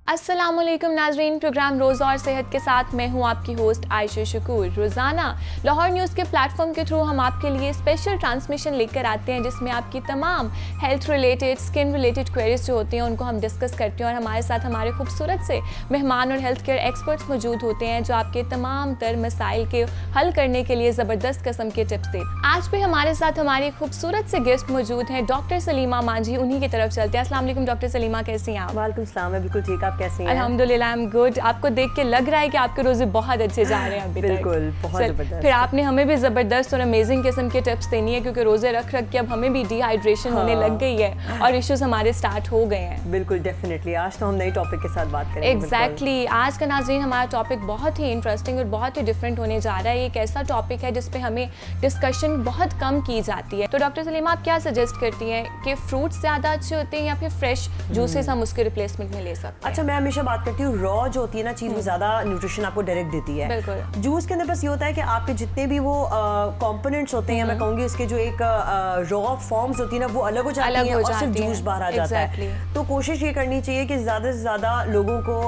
अस्सलामुअलैकुम नाजरीन, प्रोग्राम रोज़ और सेहत के साथ मैं हूं आपकी होस्ट आयशा शकूर। रोज़ाना लाहौर न्यूज़ के प्लेटफॉर्म के थ्रू हम आपके लिए स्पेशल ट्रांसमिशन लेकर आते हैं जिसमें आपकी तमाम health related, skin related queries जो होती हैं उनको हम डिस्कस करते हैं और हमारे साथ हमारे खूबसूरत से मेहमान और हेल्थ केयर एक्सपर्ट्स मौजूद होते हैं जो आपके तमाम तर मसाइल के हल करने के लिए ज़बरदस्त किस्म के टिप्स दें। आज भी हमारे साथ हमारी खूबसूरत से गेस्ट मौजूद हैं, डॉक्टर सलीमा मांझी। उन्हीं की तरफ चलते हैं। अस्सलाम वालेकुम डॉक्टर सलीमा, कैसी हैं आप? वालेकुम सलाम, मैं बिल्कुल ठीक, आप कैसी हैं? अल्हम्दुलिल्लाह, आई एम गुड। आपको देख के लग रहा है कि आपके रोजे बहुत अच्छे जा रहे हैं अभी तक। बिल्कुल, बहुत ज़बरदस्त। फिर आपने हमें भी ज़बरदस्त और अमेजिंग किस्म के टिप्स देनी है क्योंकि रोजे रख रख के अब हमें भी डिहाइड्रेशन होने लग गई है और इश्यूज हमारे स्टार्ट हो गए हैं। बिल्कुल, डेफिनेटली आज तो हम नई टॉपिक के साथ बात करेंगे। एग्जैक्टली आज का नाज़रीन हमारा टॉपिक बहुत ही इंटरेस्टिंग और बहुत ही डिफरेंट होने जा रहा है। ये एक ऐसा टॉपिक है जिस पे हमें डिस्कशन बहुत कम की जाती है। तो डॉक्टर सलीमा, आप क्या सजेस्ट करती हैं कि फ्रूट्स ज़्यादा अच्छे होते हैं या फिर फ्रेश जूसेस हम उसके रिप्लेसमेंट में ले सकते हैं? अच्छा, मैं हमेशा बात करती हूँ रॉ जो होती है ना चीज़, वो ज़्यादा न्यूट्रिशन आपको डायरेक्ट देती है। बिल्कुल। जूस के अंदर बस ये होता है कि आपके जितने भी वो कंपोनेंट्स होते हैं, मैं कहूँगी इसके जो एक रॉ फॉर्म्स होती है ना वो अलग हो जाती हैं और सिर्फ जूस बाहर आ जाता है। तो कोशिश ये करनी चाहिए कि ज़्यादा से ज़्यादा लोगों को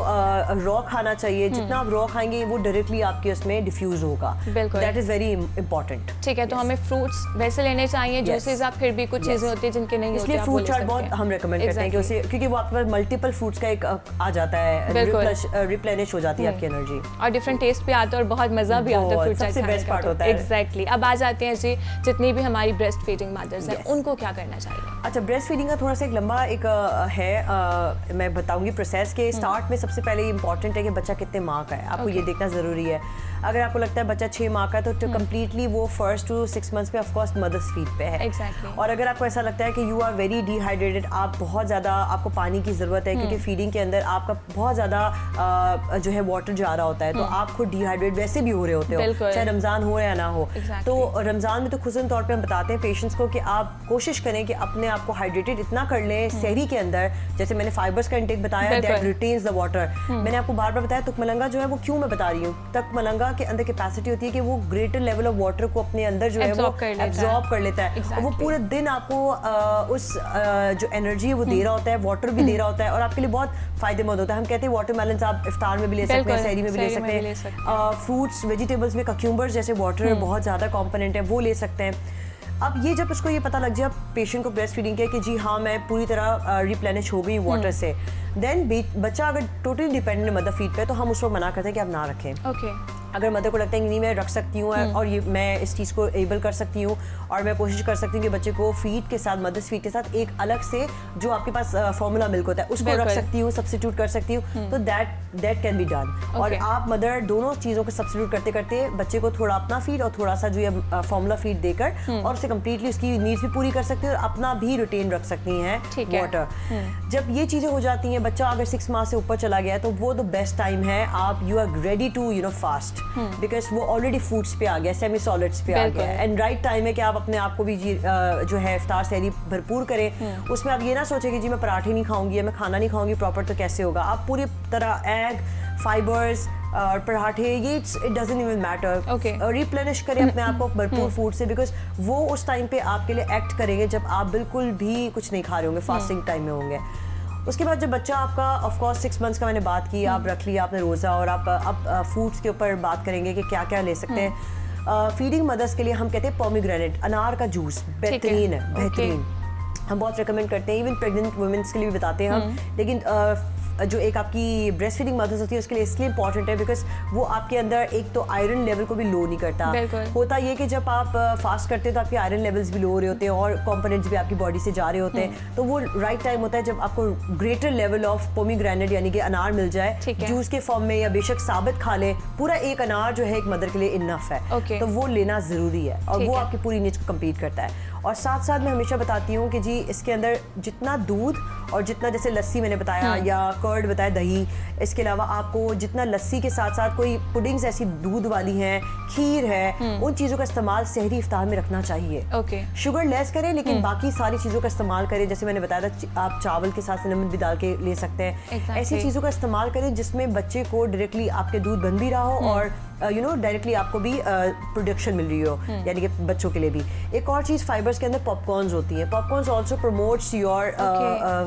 रॉ खाना चाहिए। जितना आप रॉ खाएंगे वो डायरेक्टली आपके उसमें डिफ्यूज होगा। That is very important. ठीक है, तो हमें फ्रूट्स वैसे लेने चाहिए, जूसेस आप फिर भी कुछ चीज़ें होती है जिनके नहीं होते, इसलिए फ्रूट चार्ट बहुत हम रेकमेंड करते हैं कि उसे, क्योंकि वो आपके पास मल्टीपल फ्रूट्स का एक आ जाता है, रिप्लेनिश हो जाती है आपकी एनर्जी और डिफरेंट टेस्ट भी आता है और बहुत मज़ा भी आता है फ्रूट चाट। सबसे बेस्ट पार्ट होता है। एग्जैक्टली। अब आ जाते हैं जी, जितनी भी हमारी ब्रेस्ट फीडिंग मदर्स हैं उनको क्या करना चाहिए? अच्छा, ब्रेस्ट फीडिंग का थोड़ा सा एक लंबा एक है, मैं बताऊंगी प्रोसेस के। स्टार्ट में सबसे पहले इंपॉर्टेंट है कि बच्चा कितने माह का है, आपको ये देखना ज़रूरी है। अगर आपको लगता है बच्चा 6 माह का है तो कम्प्लीटली वो 1 to 6 मंथ्स पे ऑफकोर्स मदर्स फीड पे है। और अगर आपको ऐसा लगता है कि यू आर वेरी डिहाइड्रेटेड, आप बहुत ज़्यादा, आपको पानी की ज़रूरत है क्योंकि फीडिंग के अंदर आपका बहुत ज़्यादा जो है वाटर जा रहा होता है, तो आप खुद डिहाइड्रेट वैसे भी हो रहे होते हो, चाहे रमज़ान हो या ना हो। तो रमज़ान में तो खुसूसन तौर पे हम बताते हैं पेशेंट्स को कि आप कोशिश करें कि अपने आप को हाइड्रेटेड इतना कर लें सहरी के अंदर। जैसे मैंने फाइबर्स का इंटेक बताया, दैट रिटेन्स द वाटर। मैंने आपको बार बार बताया तुकमलंगा जो है वो क्यों मैं बता रही हूँ, तुकमलंगा के अंदर कैपेसिटी होती है कि वो ग्रेटर लेवल ऑफ वाटर को अपने अंदर जो है वो एब्जॉर्ब कर लेता है और वो पूरे दिन आपको उस जो एनर्जी है वो दे रहा होता है, वाटर भी दे रहा होता है और आपके लिए बहुत फायदेमंद होता है। हम कहते हैं वाटरमेलन आप इफ्तार में भी ले सकते हैं, सहरी में भी ले सकते हैं। फ्रूट्स, वेजिटेबल्स में क्यूकम्बर्स जैसे वाटर बहुत ज़्यादा कॉम्पोनेंट है, वो ले सकते हैं। अब ये जब उसको ये पता लग जाए पेशेंट को ब्रेस्ट फीडिंग के कि जी हाँ मैं पूरी तरह रिप्लेनिश हो गई वाटर से, देन बच्चा अगर टोटली डिपेंडेंट है मदर फीड पे तो हम उसको मना करते हैं कि आप ना रखें। अगर मदर को लगता है कि नहीं मैं रख सकती हूँ और ये मैं इस चीज़ को एबल कर सकती हूँ और मैं कोशिश कर सकती हूँ कि बच्चे को फीड के साथ, मदर्स फीड के साथ एक अलग से जो आपके पास फॉर्मूला मिल्क होता है उसको रख सकती हूँ, सब्स्टिट्यूट कर सकती हूँ, तो दैट कैन बी डन। और आप मदर दोनों चीज़ों को सब्स्टिट्यूट करते करते बच्चे को थोड़ा अपना फीड और थोड़ा सा जो है फॉर्मूला फीड देकर और उसे कम्प्लीटली उसकी नीड्स भी पूरी कर सकती है और अपना भी रिटेन रख सकती हैं वाटर। जब ये चीज़ें हो जाती हैं, बच्चा अगर 6 माह से ऊपर चला गया है तो वो द बेस्ट टाइम है, आप you are ready to fast, because वो ऑलरेडी फूड्स पे आ गया, सेमी सॉलिड्स पे आ गया, एंड राइट टाइम है कि आप अपने आप को भी जो है इफ्तार सहरी भरपूर करें। उसमें आप ये ना सोचें कि जी मैं पराठे नहीं खाऊंगी या मैं खाना नहीं खाऊंगी प्रॉपर, तो कैसे होगा? आप पूरी तरह एग, फाइबर्स और पराठे, ये it doesn't even matter, replenish करें अपने आप को भरपूर फूड से, बिकॉज वो उस टाइम पे आपके लिए एक्ट करेंगे जब आप बिल्कुल भी कुछ नहीं खा रहे होंगे, फास्टिंग टाइम में होंगे। उसके बाद जब बच्चा आपका ऑफकोर्स 6 मंथ्स का मैंने बात की, आप रख लिया आपने रोज़ा, और आप अब फूड्स के ऊपर बात करेंगे कि क्या क्या ले सकते हैं। फीडिंग मदर्स के लिए हम कहते हैं पोमीग्रेनेट, अनार का जूस बेहतरीन है, बेहतरीन। हम बहुत रिकमेंड करते हैं, इवन प्रेग्नेंट वुमेन्स के लिए भी बताते हैं हम। लेकिन जो एक आपकी ब्रेस्ट फीडिंग मदर्स होती है उसके लिए इसलिए इंपॉर्टेंट है बिकॉज वो आपके अंदर एक तो आयरन लेवल को भी लो नहीं करता। होता ये कि जब आप फास्ट करते हैं तो आपके आयरन लेवल्स भी लो हो रहे होते हैं और कंपोनेंट्स भी आपकी बॉडी से जा रहे होते हैं, तो वो राइट टाइम होता है जब आपको ग्रेटर लेवल ऑफ पोमीग्रेनेट यानी कि अनार मिल जाए जूस के फॉर्म में, या बेशक साबित खा ले। पूरा एक अनार जो है एक मदर के लिए इनफ है, तो वो लेना ज़रूरी है और वो आपकी पूरी नीड्स को कम्प्लीट करता है। और साथ साथ मैं हमेशा बताती हूँ कि जी इसके अंदर जितना दूध और जितना जैसे लस्सी मैंने बताया या कर्ड बताया, दही, इसके अलावा आपको जितना लस्सी के साथ साथ कोई पुडिंग्स ऐसी दूध वाली हैं, खीर है, उन चीज़ों का इस्तेमाल सहरी इफ्तार में रखना चाहिए। शुगर लेस करें लेकिन बाकी सारी चीज़ों का इस्तेमाल करें। जैसे मैंने बताया था आप चावल के साथ नमक भी डाल के ले सकते हैं। ऐसी चीज़ों का इस्तेमाल करें जिसमें बच्चे को डायरेक्टली आपके दूध बन भी रहा हो और डायरेक्टली आपको भी प्रोडक्शन मिल रही हो, यानी कि बच्चों के लिए भी। एक और चीज़ फाइबर फाइबर्स के अंदर पॉपकॉर्न्स होती हैं। Popcorns also promotes your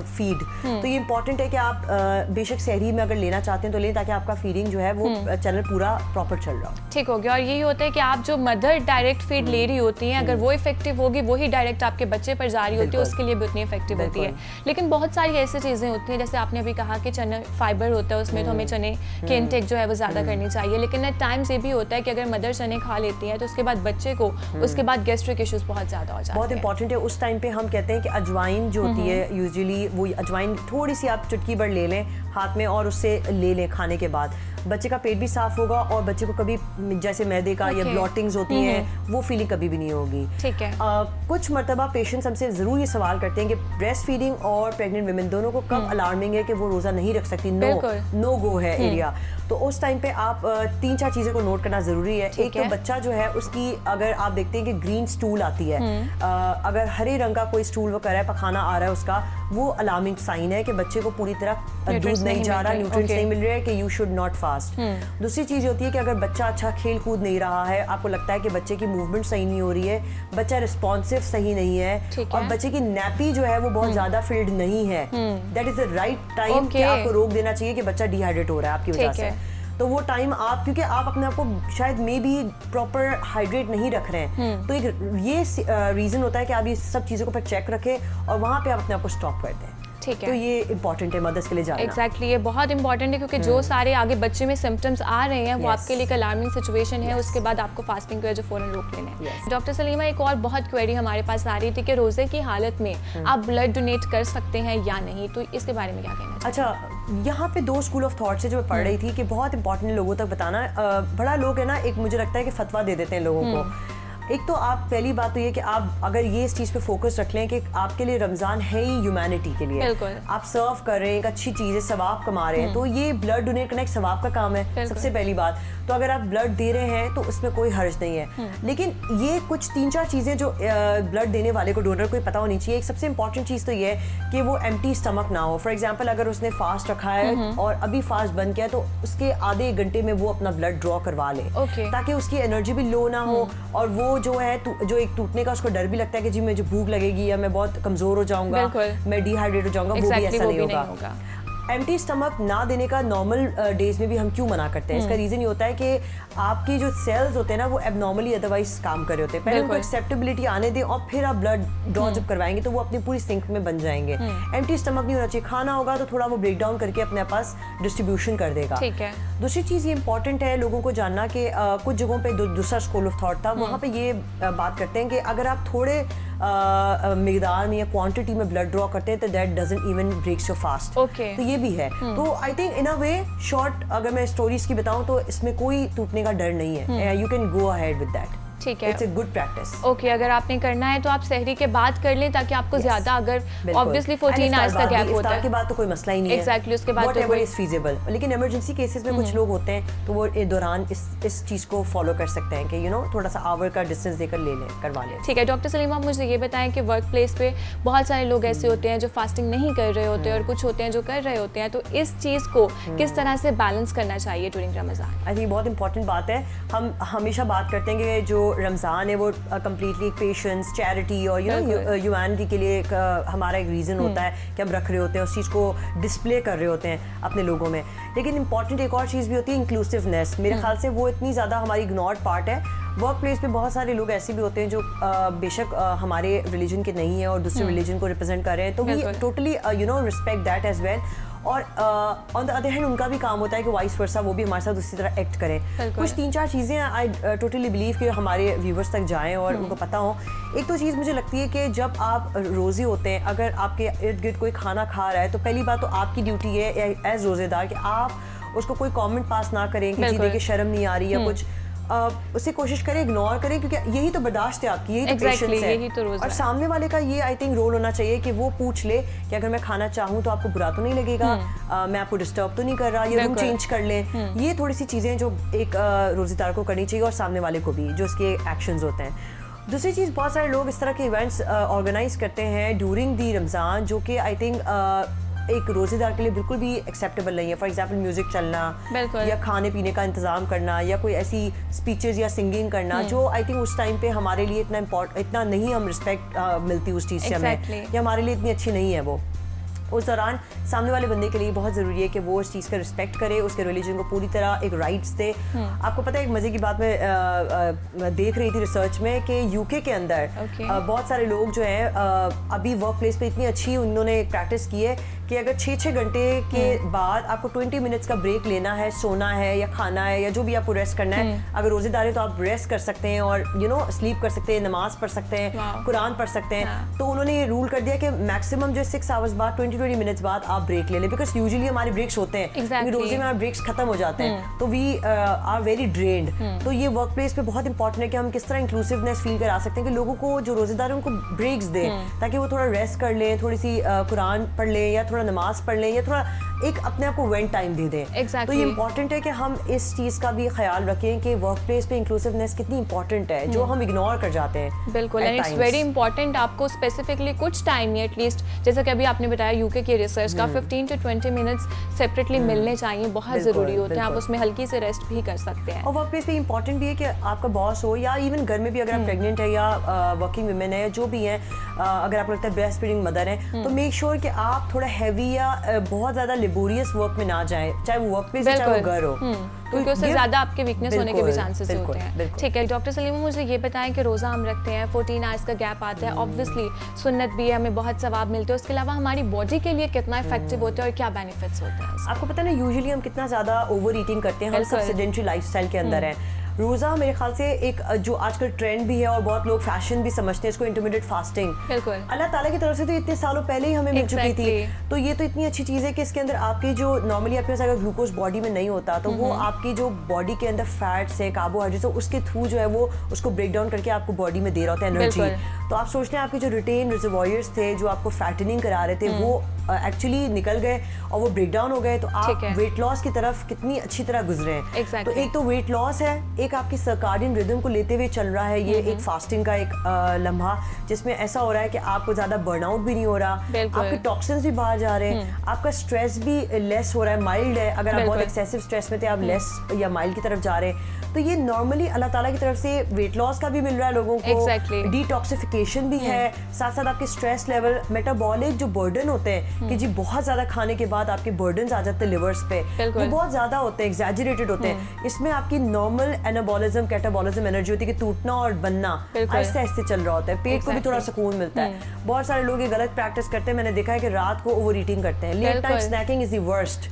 feed. तो ये इंपॉर्टेंट है कि आप बेशक सहरी में अगर लेना चाहते हैं तो लें, ताकि आपका फीडिंग जो है वो चैनल पूरा प्रॉपर चल रहा हो। ठीक हो गया। और यही होता है कि आप जो मदर डायरेक्ट फीड ले रही होती हैं, अगर वो इफेक्टिव होगी, वही डायरेक्ट आपके बच्चे पर जा रही होती है, उसके लिए भी उतनी इफेक्टिव होती है। लेकिन बहुत सारी ऐसी चीज़ें होती हैं, जैसे आपने अभी कहा कि चने फाइबर होता है उसमें, तो हमें चने के इनटेक जो है वो ज़्यादा करनी चाहिए। लेकिन एट टाइम्स ये भी होता है कि अगर मदर चने खा लेती है तो उसके बाद बच्चे को उसके बाद गैस्ट्रिक इश्यूज बहुत ज़्यादा हो जाते हैं। बहुत इंपॉर्टेंट है उस टाइम पे हम कहते हैं कि अजवाइन जो होती है यूजुअली, वो अजवाइन थोड़ी सी आप चुटकी भर ले लें हाथ में और उससे ले लें खाने के बाद, बच्चे का पेट भी साफ होगा और बच्चे को कभी जैसे मैदे का या ब्लॉटिंग्स होती हैं वो फीलिंग कभी भी नहीं होगी। ठीक है। कुछ मर्तबा पेशेंट्स हमसे ज़रूर ये सवाल करते हैं कि ब्रेस्ट फीडिंग और प्रेग्नेंट वुमेन दोनों को कब अलार्मिंग है कि वो रोज़ा नहीं रख सकती, नो गो है एरिया। तो उस टाइम पे आप 3-4 चीज़ें को नोट करना ज़रूरी है। एक तो बच्चा जो है उसकी, अगर आप देखते हैं कि ग्रीन स्टूल आती है, अगर हरे रंग का कोई स्टूल वो कर रहा है, पखाना आ रहा है उसका, वो अलार्मिंग साइन है कि बच्चे को पूरी तरह दूध नहीं जा रहा, न्यूट्रिएंट्स नहीं मिल रहे हैं, कि यू शुड नॉट फास्ट। दूसरी चीज़ होती है कि अगर बच्चा अच्छा खेल कूद नहीं रहा है, आपको लगता है कि बच्चे की मूवमेंट सही नहीं हो रही है, बच्चा रिस्पॉन्सिव सही नहीं है, और बच्चे की नैपी जो है वो बहुत ज़्यादा फिल्ड नहीं है, that is the right time कि आपको रोक देना चाहिए कि बच्चा डिहाइड्रेट हो रहा है आपकी वजह से। तो वो टाइम आप, क्योंकि आप अपने आप को शायद मे भी प्रॉपर हाइड्रेट नहीं रख रहे हैं, तो एक ये रीज़न होता है कि आप ये सब चीज़ों को पर चेक रखें और वहाँ पे आप अपने आप को स्टॉप कर दें। ठीक है। तो ये इंपॉर्टेंट है मदर्स के लिए जानना। एग्जैक्टली, ये बहुत इंपॉर्टेंट है क्योंकि जो सारे आगे बच्चे में सिम्टम्स आ रहे हैं वो आपके लिए एक अलार्मिंग सिचुएशन है। उसके बाद आपको फास्टिंग को जो फौरन रोक लेना है। डॉक्टर सलीमा, एक और बहुत क्वेरी हमारे पास आ रही थी कि रोजे की हालत में आप ब्लड डोनेट कर सकते हैं या नहीं, तो इसके बारे में क्या कहना है? अच्छा, यहाँ पे 2 स्कूल ऑफ थॉट से जो मैं पढ़ रही थी कि बहुत इंपॉर्टेंट है लोगों तक बताना। बड़ा लोग है ना, एक मुझे लगता है कि फतवा दे देते हैं लोगों को। एक तो आप, पहली बात तो ये कि आप अगर ये इस चीज़ पे फोकस रख लें कि आपके लिए रमज़ान है ही ह्यूमैनिटी के लिए, आप सर्व कर रहे हैं, एक अच्छी चीज़ है, सवाब कमा रहे हैं, तो ये ब्लड डोनेट करना एक सवाब का काम है सबसे पहली बात। तो अगर आप ब्लड दे रहे हैं तो उसमें कोई हर्ज नहीं है। लेकिन ये कुछ 3-4 चीज़ें जो ब्लड देने वाले को, डोनर को पता होनी चाहिए। एक सबसे इंपॉर्टेंट चीज़ तो ये है कि वो एम्प्टी स्टमक ना हो। फॉर एग्जाम्पल, अगर उसने फास्ट रखा है और अभी फास्ट बंद किया तो उसके आधे 1 घंटे में वो अपना ब्लड ड्रॉ करवा ले, ताकि उसकी एनर्जी भी लो ना हो, और वो जो है जो एक टूटने का उसको डर भी लगता है कि जी मुझे भूख लगेगी या मैं बहुत कमजोर हो जाऊंगा, मैं डिहाइड्रेट हो जाऊंगा, वो भी ऐसा नहीं होगा। एम्प्टी स्टमक ना देने का नॉर्मल डेज में भी हम क्यों मना करते हैं? इसका रीज़न ये होता है कि आपकी जो सेल्स होते हैं ना वो एबनॉर्मली अदरवाइज काम कर रहे होते हैं। पहले उनको एक्सेप्टेबिलिटी आने दें और फिर आप ब्लड ड्रॉ जब करवाएंगे तो वो अपनी पूरी सिंक में बन जाएंगे। एम्प्टी स्टमक नहीं होना चाहिए। खाना होगा तो थोड़ा वो ब्रेक डाउन करके अपने पास डिस्ट्रीब्यूशन कर देगा। ठीक है। दूसरी चीज़ ये इंपॉर्टेंट है लोगों को जानना कि कुछ जगहों पे दूसरा स्कूल ऑफ थॉट था, वहाँ पे ये बात करते हैं कि अगर आप थोड़े मिकदार में या क्वांटिटी में ब्लड ड्रॉ करते हैं तो that doesn't even breaks your fast. तो ये भी है। तो I think in a way short अगर मैं स्टोरीज की बताऊं तो इसमें कोई टूटने का डर नहीं है। You can go ahead with that. ठीक है, it's a good practice. Okay, अगर आपने करना है तो आप सहरी के बाद कर लें ताकि आपको ज्यादा, अगर ऑब्वियसली 14 आवर्स का गैप होता है, के बाद तो कोई मसला ही नहीं है। एग्जैक्टली, उसके बाद तो इज फीजिबल। लेकिन इमरजेंसी केसेस में कुछ लोग होते हैं तो वो दौरान इस चीज को फॉलो कर सकते हैं कि थोड़ा सा आवर का डिस्टेंस देकर ले लें, करवा लें। ठीक है। डॉक्टर सलीमा, आप मुझे ये बताएं कि वर्क प्लेस पे बहुत सारे लोग ऐसे होते हैं जो फास्टिंग नहीं कर रहे होते और कुछ होते हैं जो कर रहे होते हैं, तो इस चीज को किस तरह से बैलेंस करना चाहिए ड्यूरिंग रमजान? आई थिंक बहुत इंपॉर्टेंट बात है। हम हमेशा बात करते हैं कि जो रमजान है वो कंप्लीटली पेशेंस, चैरिटी और ह्यूमैनिटी के लिए हमारा एक रीज़न होता है कि हम रख रहे होते हैं, उस चीज़ को डिस्प्ले कर रहे होते हैं अपने लोगों में। लेकिन इंपॉर्टेंट एक और चीज़ भी होती है, इंक्लूसिवनेस। मेरे ख्याल से वो इतनी ज़्यादा हमारी इग्नोर्ड पार्ट है। वर्क प्लेस पे बहुत सारे लोग ऐसे भी होते हैं जो बेशक हमारे रिलीजन के नहीं है और दूसरे रिलीजन को रिप्रेजेंट कर रहे हैं, तो we totally respect that as well. और ऑन द अदर हैंड उनका भी काम होता है कि वाइस वर्सा वो भी हमारे साथ उसी तरह एक्ट करें। कुछ 3-4 चीज़ें आई टोटली बिलीव कि हमारे व्यूवर्स तक जाएं और उनको पता हो। एक तो चीज़ मुझे लगती है कि जब आप रोज़े होते हैं, अगर आपके इर्द गिर्द कोई खाना खा रहा है तो पहली बात तो आपकी ड्यूटी है एज रोज़ेदार कि आप उसको कोई कमेंट पास ना करें कि जी देखिए शर्म नहीं आ रही या कुछ, उसे कोशिश करें इग्नोर करें, क्योंकि यही तो बर्दाश्त है आपकी, यही तो पेशेंस है। तो और सामने वाले का ये आई थिंक रोल होना चाहिए कि वो पूछ ले कि अगर मैं खाना चाहूँ तो आपको बुरा तो नहीं लगेगा, मैं आपको डिस्टर्ब तो नहीं कर रहा, ये रूम चेंज कर लें। ये थोड़ी सी चीज़ें जो एक रोज़ेदार को करनी चाहिए और सामने वाले को भी, जो उसके एक्शंस होते हैं। दूसरी चीज़, बहुत सारे लोग इस तरह के इवेंट्स ऑर्गेनाइज करते हैं ड्यूरिंग दी रमज़ान जो कि आई थिंक एक रोजेदार के लिए बिल्कुल भी एक्सेप्टेबल नहीं है। फॉर एग्जाम्पल म्यूजिक चलना या खाने पीने का इंतजाम करना या कोई ऐसी स्पीचेस या सिंगिंग करना जो आई थिंक उस टाइम पे हमारे लिए इतना नहीं हम रिस्पेक्ट मिलती उस चीज़ से हमें, या हमारे लिए इतनी अच्छी नहीं है वो। उस दौरान सामने वाले बंदे के लिए बहुत ज़रूरी है कि वो इस चीज़ का रिस्पेक्ट करे, उसके रिलीजन को पूरी तरह एक राइट्स दे। आपको पता है एक मज़े की बात मैं देख रही थी रिसर्च में कि यूके के अंदर बहुत सारे लोग जो हैं अभी वर्क प्लेस पे इतनी अच्छी उन्होंने एक प्रैक्टिस की है कि अगर 6-6 घंटे के बाद आपको 20 मिनट्स का ब्रेक लेना है, सोना है या खाना है या जो भी आपको रेस्ट करना है, अगर रोजेदार है तो आप रेस्ट कर सकते हैं और स्लीप कर सकते हैं, नमाज पढ़ सकते हैं, कुरान पढ़ सकते हैं। तो उन्होंने ये रूल कर दिया कि मैक्सिमम जो 6 आवर्स बाद 20 मिनट्स बाद आप ब्रेक ले लें, बिकॉज यूजुअली हमारे ब्रेक्स होते हैं क्योंकि रोजे में हमारे ब्रेक्स खत्म हो जाते हैं, तो वी आर वेरी ड्रेन्ड। तो ये वर्क प्लेस पे बहुत इंपॉर्टेंट है कि हम किस तरह इंक्लूसिवनेस फील करा सकते हैं कि लोगों को जो रोजेदार है उनको ब्रेक्स दें ताकि वो थोड़ा रेस्ट कर लें, थोड़ी सी कुरान पढ़ लें या थोड़ा नमाज पढ़ लें या थोड़ा एक अपने आप को वेंट टाइम दे दें। तो ये इंपॉर्टेंट है कि हम इस चीज़ का भी ख्याल रखें कि वर्क प्लेस पे इंक्लूसिवनेस कितनी इंपॉर्टेंट है जो हम इग्नोर कर जाते हैं। बिल्कुल, एंड इट्स वेरी इंपॉर्टेंट आपको स्पेसिफिकली कुछ टाइम नहीं, एटलीस्ट जैसा कि अभी आपने बताया यूके की रिसर्च का 15 to 20 मिनट्स सेपरेटली मिलने चाहिए, बहुत ज़रूरी होते हैं। आप उसमें हल्की से रेस्ट भी कर सकते हैं। और वर्क प्लेस पे इंपॉर्टेंट भी है कि आपका बॉस हो या इवन घर में भी अगर आप प्रेग्नेंट है या वर्किंग वुमेन है जो भी है, अगर आपको लगता है ब्रेस्ट फीडिंग मदर है, तो मेक श्योर कि आप थोड़ा हैवी या बहुत ज़्यादा लेबोरियस वर्क में ना जाए, चाहे वो वर्क प्लेस चाहे वो घर हो, क्योंकि उससे ज़्यादा आपके वीकनेस होने के भी चांसेस होते हैं। ठीक है डॉक्टर सलीमा, मुझे ये बताएं कि रोज़ा हम रखते हैं, 14 आवर्स का गैप आता है, ऑब्वियसली सुन्नत भी है, हमें बहुत सवाब मिलते हैं, उसके अलावा हमारी बॉडी के लिए कितना इफेक्टिव होता है और क्या बेनिफिट्स होते हैं? आपको पता है ना, यूजुअली हम कितना ज़्यादा ओवर ईटिंग करते हैं, हम सब सेडेंटरी लाइफस्टाइल के अंदर है। रोज़ा मेरे ख्याल से एक जो आजकल ट्रेंड भी है और बहुत लोग फैशन भी समझते हैं इसको, इंटरमीडिएट फास्टिंग। बिल्कुल, अल्लाह ताला की तरफ से तो इतने सालों पहले ही हमें मिल चुकी थी, तो ये तो इतनी अच्छी चीज़ है कि इसके अंदर आपकी जो नॉर्मली आपके पास अगर ग्लूकोज बॉडी में नहीं होता तो वो आपकी जो बॉडी के अंदर फैट्स है, कार्बोहाइड्रेट्स है, उसके थ्रू जो है वो उसको ब्रेक डाउन करके आपको बॉडी में दे रहा होता है एनर्जी। तो आप सोचते हैं आपके जो रिटेन रिजर्वॉयर्स थे जो आपको फैटनिंग करा रहे थे वो एक्चुअली निकल गए और वो ब्रेक डाउन हो गए, तो आप वेट लॉस की तरफ कितनी अच्छी तरह गुजरे हैं। तो एक तो वेट लॉस है, एक आपकी सर्काडियन रिदम को लेते हुए चल रहा है ये एक फास्टिंग का एक लम्हा जिसमें ऐसा हो रहा है कि आपको ज्यादा बर्नआउट भी नहीं हो रहा, आपके टॉक्सिन्स भी बाहर जा रहे हैं, आपका स्ट्रेस भी लेस हो रहा है, माइल्ड है। अगर आप बहुत एक्सेसिव स्ट्रेस में थे आप लेस या माइल्ड की तरफ जा रहे हैं, तो ये नॉर्मली अल्लाह ताला की तरफ से वेट लॉस का भी मिल रहा है लोगों को, डिटॉक्सिफिकेशन भी है, साथ साथ आपके स्ट्रेस लेवल, मेटाबॉलिक जो बर्डन होते हैं कि जी बहुत ज्यादा खाने के बाद आपके बर्डन्स आ जाते हैं लिवर्स पे, वो बहुत ज्यादा होते हैं, एग्जैजरेटेड होते हैं। इसमें आपकी नॉर्मल एनाबॉलिज्म कैटाबॉलिज्म एनर्जी होती है कि टूटना और बनना आहिस्ते आहिस्ते चल रहा होता है, पेट को भी थोड़ा सुकून मिलता है। बहुत सारे लोग ये गलत प्रैक्टिस करते हैं, मैंने देखा है कि रात को ओवर ईटिंग करते हैं, late night snacking is the worst,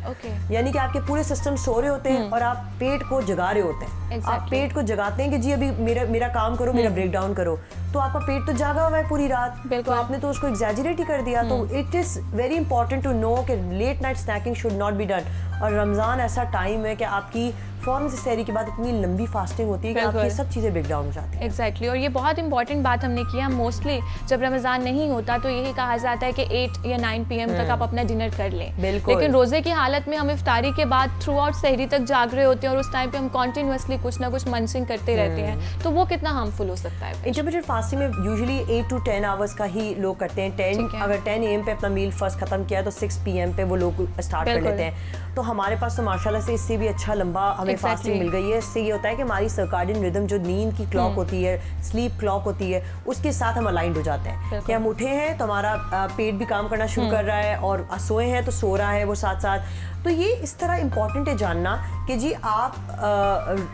यानी कि आपके पूरे सिस्टम सो रहे होते हैं और आप पेट को जगा रहे होते हैं। आप पेट को जगाते हैं कि जी अभी मेरा काम करो, मेरा ब्रेक डाउन करो, तो आपका पेट तो जागा हुआ है पूरी रात, तो आपने तो उसको एग्जैजरेट ही कर दिया। तो it is very important to know कि late night snacking should not be done. और रमजान ऐसा टाइम है कि आपकी फौरन से सहरी के बाद इतनी लंबी फास्टिंग होती है कि आपकी सब चीज़ें ब्रेक डाउन हो जाती हैं। एग्जैक्टली, और ये बहुत इंपॉर्टेंट बात हमने किया। मोस्टली जब रमज़ान नहीं होता तो यही कहा जाता है कि 8 या 9 PM तक आप अपना डिनर कर लें, लेकिन रोज़े की हालत में हम इफ्तारी के बाद थ्रू आउट सहरी तक जाग रहे होते हैं और उस टाइम पे हम कॉन्टिन्यूसली कुछ ना कुछ मंचिंग करते रहते हैं, तो वो कितना हार्मफुल हो सकता है? इंटरमीडिएट फास्टिंग में यूजुअली 8 to 10 आवर्स का ही लोग करते हैं। अगर 10 AM पे अपना मील फर्स्ट खत्म किया तो 6 PM पे वो लोग स्टार्ट कर लेते हैं। तो हमारे पास तो माशाल्लाह से इससे भी अच्छा लंबा हमें फास्टिंग मिल गई है। इससे ये होता है कि हमारी सर्काडियन रिदम जो नींद की क्लॉक होती है, स्लीप क्लॉक होती है, उसके साथ हम अलाइंड हो जाते हैं कि हम उठे हैं तो हमारा पेट भी काम करना शुरू कर रहा है और सोए हैं तो सो रहा है वो साथ साथ। तो ये इस तरह इम्पॉर्टेंट है जानना कि जी आप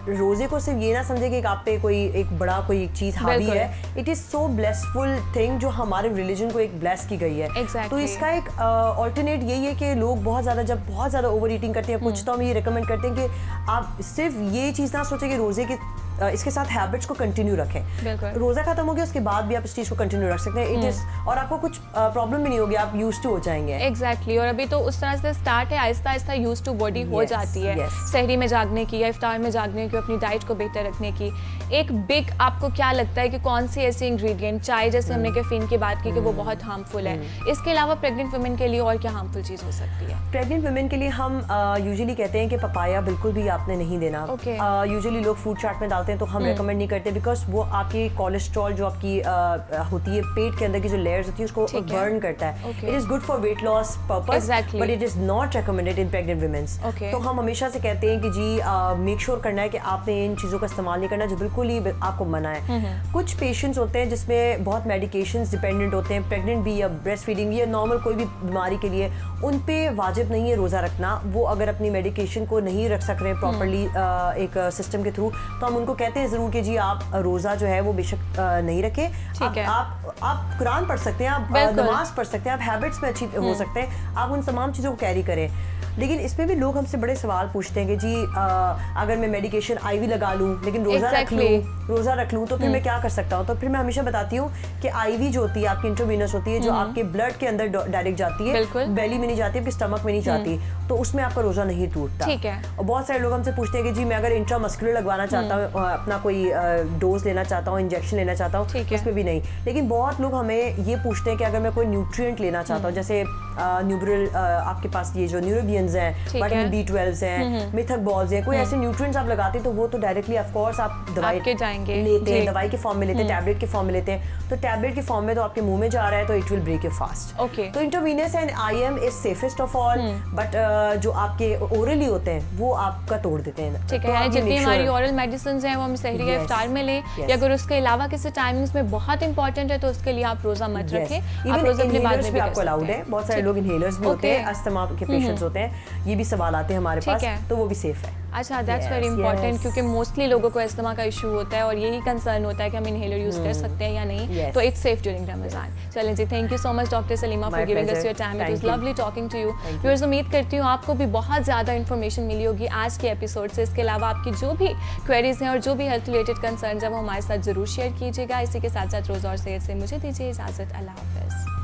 रोज़े को सिर्फ ये ना समझे कि आप पे कोई एक बड़ा कोई एक चीज़ हावी है। It is so blessful thing जो हमारे रिलीजन को एक ब्लेस की गई है। तो इसका एक ऑल्टरनेट यही है कि लोग जब बहुत ज़्यादा ओवर ईटिंग करते हैं, कुछ तो हम ये रिकमेंड करते हैं कि आप सिर्फ ये चीज़ ना सोचें कि रोज़े के इसके साथ हैबिट्स को कंटिन्यू रखें। रोज़ा खत्म हो गया उसके बाद भी आप इस चीज़ को कंटिन्यू रख सकते हैं। इट इज और आपको कुछ प्रॉब्लम भी नहीं होगी, आप यूज्ड टू हो जाएंगे। एग्जैक्टली, और अभी तो उस तरह से स्टार्ट है, Aahista Aahista used to body हो जाती है सहरी में जागने की या इफ्तार में जागने की, अपनी डाइट को बेहतर रखने की। एक बिग आपको क्या लगता है कि कौन सी ऐसी इंग्रेडिएंट, चाय जैसे हमने कैफीन की बात की कि वो बहुत हार्मफुल है, इसके अलावा प्रेग्नेंट वुमेन के लिए और क्या हार्मफुल चीज़ हो सकती है? प्रेग्नेंट वुमेन के लिए हम यूजुअली कहते हैं कि पपाया बिल्कुल भी आपने नहीं देना। यूजुअली लोग फ्रूट चाट में डालते लगाते हैं तो हम रेकमेंड नहीं करते, बिकॉज वो आपकी कोलेस्ट्रॉल जो आपकी होती है पेट के अंदर की जो लेयर्स होती है उसको बर्न करता है। It is good for weight loss purpose, but it is not recommended in pregnant women's. तो हम हमेशा से कहते हैं कि जी मेक श्योर करना है कि आपने इन चीज़ों का इस्तेमाल नहीं करना जो बिल्कुल ही आपको मना है। कुछ पेशेंट्स होते हैं जिसमें बहुत मेडिकेशंस डिपेंडेंट होते हैं, प्रेग्नेंट भी या ब्रेस्ट फीडिंग या नॉर्मल कोई भी बीमारी के लिए, उन पे वाजिब नहीं है रोज़ा रखना। वो अगर अपनी मेडिकेशन को नहीं रख सक रहे हैं प्रॉपरली एक सिस्टम के थ्रू, तो हम उनको कहते हैं ज़रूर कि जी आप रोज़ा जो है वो बेशक नहीं रखें। आप कुरान पढ़ सकते हैं, आप नमाज पढ़ सकते हैं, आप हैबिट्स में अच्छी हो सकते हैं, आप उन तमाम चीज़ों को कैरी करें। लेकिन इसमें भी लोग हमसे बड़े सवाल पूछते हैं कि जी अगर मैं मेडिकेशन आईवी लगा लूं लेकिन रोज़ा रख लूं तो फिर मैं क्या कर सकता हूं? तो फिर मैं हमेशा बताती हूँ कि आईवी जो होती है आपकी इंट्रावेनस होती है, जो आपके ब्लड के अंदर डायरेक्ट जाती है, बेली में नहीं जाती, आपके स्टमक में नहीं जाती, तो उसमें आपका रोज़ा नहीं टूटता। ठीक है। और बहुत सारे लोग हमसे पूछते हैं कि जी मैं अगर इंट्रामस्कुलर लगवाना चाहता हूँ, अपना कोई डोज लेना चाहता हूँ, इंजेक्शन लेना चाहता हूँ, उसमें भी नहीं। लेकिन बहुत लोग हमें ये पूछते हैं कि अगर मैं कोई न्यूट्रिएंट लेना चाहता हूँ, जैसे न्यूब्रल आपके पास ये जो न्यूरोबियंस हैं, विटामिन B12 हैं, मिथक बॉल्स हैं, कोई ऐसे न्यूट्रिएंट्स आप लगाते हैं तो वो तो डायरेक्टली ऑफ कोर्स आप दवाई लेते हैं, दवाई के फॉर्म में लेते हैं, टैबलेट के फॉर्म में लेते हैं, तो टैबलेट के फॉर्म में तो आपके मुंह में जा रहा है तो it will break your fast. तो intravenous and IM is safest of all, but जो आपके ओरली होते हैं वो आपका तोड़ देते हैं। ठीक है, जितनी हमारी ओरल मेडिसिन हैं वो हम सहरी या इफ्तार में लें, या अगर उसके अलावा किसी टाइमिंग्स में बहुत इंपॉर्टेंट है तो उसके लिए आप रोजा मत रखें। आप रोजा अपने बाद में भी आपको अलाउड है। बहुत सारे लोग इनहेलर्स भी होते हैं, अस्थमा के पेशेंट्स होते हैं, ये भी सवाल आते हैं हमारे पास, तो वो भी सेफ है। अच्छा, दैट्स वेरी इंपॉर्टेंट, क्योंकि मोस्टली लोगों को अस्थमा का इशू होता है और यही कंसर्न होता है कि हम इनहेलर यूज कर सकते हैं या नहीं, तो इट्स सेफ ड्यूरिंग रमजान। चलें जी, thank you so much doctor Saleema for giving us your time, it was lovely talking to you. Viewers, उम्मीद करती हूँ आपको भी बहुत ज़्यादा इन्फॉर्मेशन मिली होगी आज के एपिसोड से। इसके अलावा आपकी जो भी क्वेरीज हैं और जो भी हेल्थ रिलेटेड कंसर्न है वो हमारे साथ जरूर शेयर कीजिएगा। इसी के साथ साथ रोज़ और सेहत से मुझे दीजिए इजाज़त। अल्लाह हाफ़िज़।